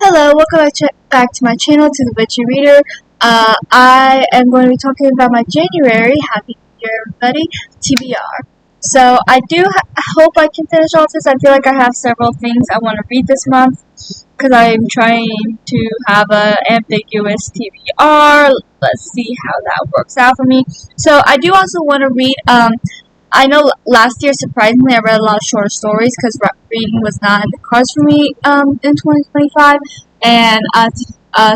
Hello, welcome back to my channel, to the Witchy Reader. I am going to be talking about my January. Happy New Year, everybody. TBR. So, I hope I can finish all this. I feel like I have several things I want to read this month because I'm trying to have an ambiguous TBR. Let's see how that works out for me. So, I do also want to read, I know last year, surprisingly, I read a lot of shorter stories because reading was not in the cards for me in 2025, and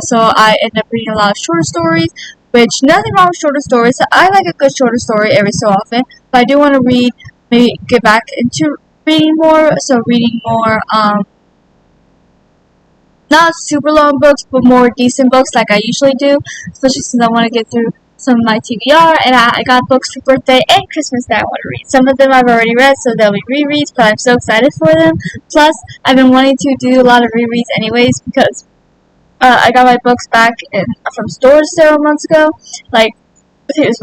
so I ended up reading a lot of shorter stories, which nothing wrong with shorter stories. I like a good shorter story every so often, but I do want to maybe get back into reading more, so reading more, not super long books, but more decent books like I usually do, especially since I want to get through some of my TBR, and I got books for birthday and Christmas that I want to read. Some of them I've already read, so they'll be rereads, but I'm so excited for them. Plus, I've been wanting to do a lot of rereads anyways, because I got my books back from stores several months ago, like, it was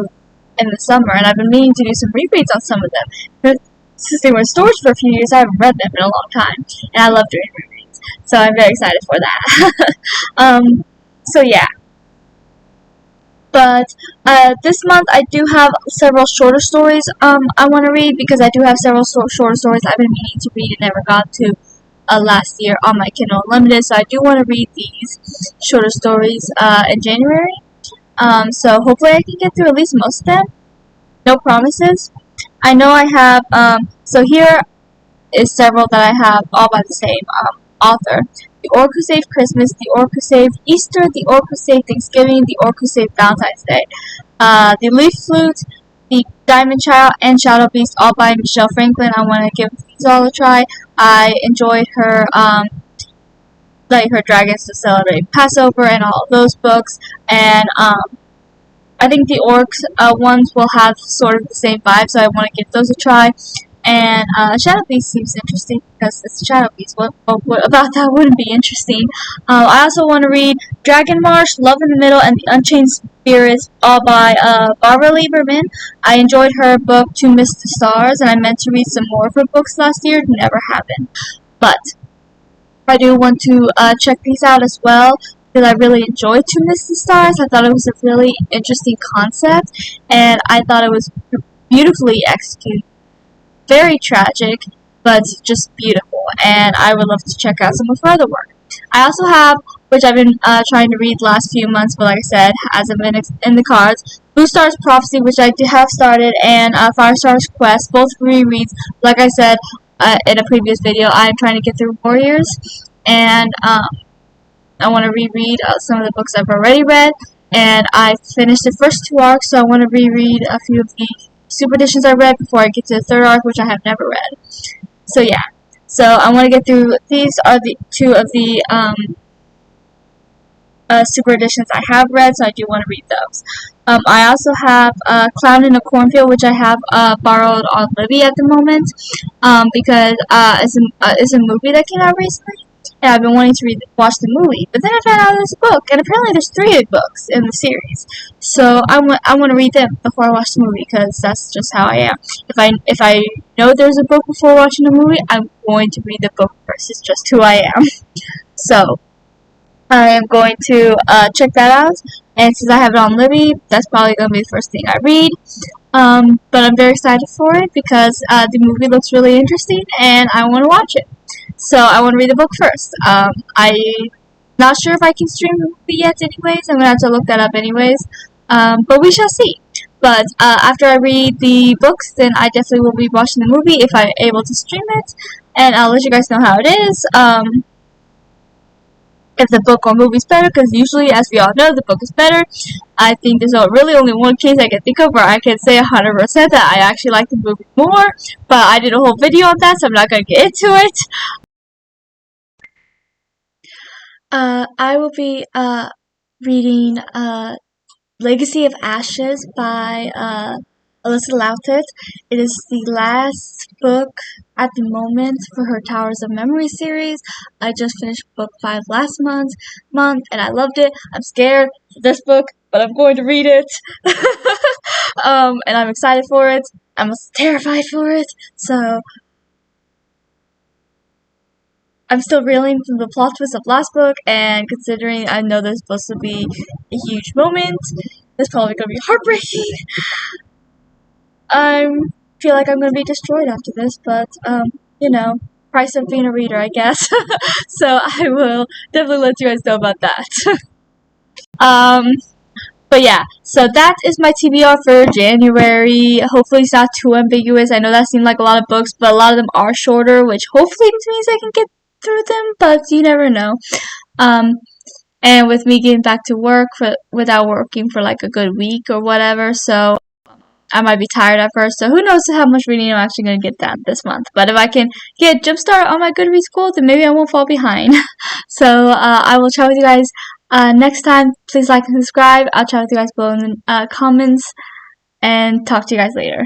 in the summer, and I've been meaning to do some rereads on some of them. But since they were in stores for a few years, I haven't read them in a long time, and I love doing rereads, so I'm very excited for that. So yeah. But this month I do have several shorter stories I want to read, because I do have several shorter stories I've been meaning to read and never got to last year on my Kindle Unlimited. So I do want to read these shorter stories in January. So hopefully I can get through at least most of them. No promises. I know I have, so here is several that I have all by the same author. The Orc Who Saved Christmas, The Orc Who Saved Easter, The Orc Who Saved Thanksgiving, The Orc Who Saved Valentine's Day. The Leaf Flute, The Diamond Child, and Shadow Beast, all by Michelle Franklin. I want to give these all a try. I enjoyed her, like her Dragons to Celebrate Passover and all of those books, and I think the Orcs ones will have sort of the same vibe, so I want to give those a try. And Shadow Beast seems interesting because it's Shadow Beast. What about that wouldn't be interesting? I also want to read Dragon Marsh, Love in the Middle, and The Unchained Spirits, all by Barbara Lieberman. I enjoyed her book To Miss the Stars, and I meant to read some more of her books last year. It never happened. But I do want to check these out as well, because I really enjoyed To Miss the Stars. I thought it was a really interesting concept, and I thought it was beautifully executed. Very tragic, but just beautiful, and I would love to check out some of her other work. I also have, which I've been trying to read the last few months, but like I said, hasn't been in the cards, Blue Star's Prophecy, which I have started, and Fire Star's Quest, both rereads. Like I said in a previous video, I am trying to get through Warriors, and I want to reread some of the books I've already read, and I finished the first two arcs, so I want to reread a few of the super editions I read before I get to the third arc, which I have never read. So yeah. So I want to get through. These are the two of the super editions I have read, so I do want to read those. I also have Clown in a Cornfield, which I have borrowed on Libby at the moment, because it's a movie that came out recently. And I've been wanting to watch the movie, but then I found out there's a book, and apparently there's 3 books in the series. So I want to read them before I watch the movie, because that's just how I am. If I know there's a book before watching the movie, I'm going to read the book first. It's just who I am. So I am going to check that out, and since I have it on Libby, that's probably going to be the first thing I read. But I'm very excited for it because the movie looks really interesting, and I want to watch it. So I want to read the book first. I'm not sure if I can stream the movie yet anyways. I'm going to have to look that up anyways. But we shall see. But after I read the books, then I definitely will be watching the movie if I'm able to stream it. And I'll let you guys know how it is. If the book or movie is better, because usually, as we all know, the book is better. I think there's really only one case I can think of where I can say 100% that I actually like the movie more, but I did a whole video on that, so I'm not going to get into it. I will be reading Legacy of Ashes by Alyssa Loutet. It is the last book at the moment for her Towers of Memory series. I just finished book 5 last month, and I loved it. I'm scared for this book, but I'm going to read it. And I'm excited for it. I'm terrified for it. So I'm still reeling from the plot twist of last book, and considering I know there's supposed to be a huge moment, it's probably gonna be heartbreaking. I feel like I'm gonna be destroyed after this, but you know, price of being a reader, I guess. So I will definitely let you guys know about that. um, but yeah, so that is my TBR for January. Hopefully it's not too ambiguous. I know that seemed like a lot of books, but a lot of them are shorter, which hopefully means I can get through them, but you never know. Um, and with me getting back to work without working for like a good week or whatever, so I might be tired at first. So who knows how much reading I'm actually going to get done this month. But if I can get jumpstart on my Goodreads goal, then maybe I won't fall behind. So I will chat with you guys next time. Please like and subscribe. I'll chat with you guys below in the comments and talk to you guys later.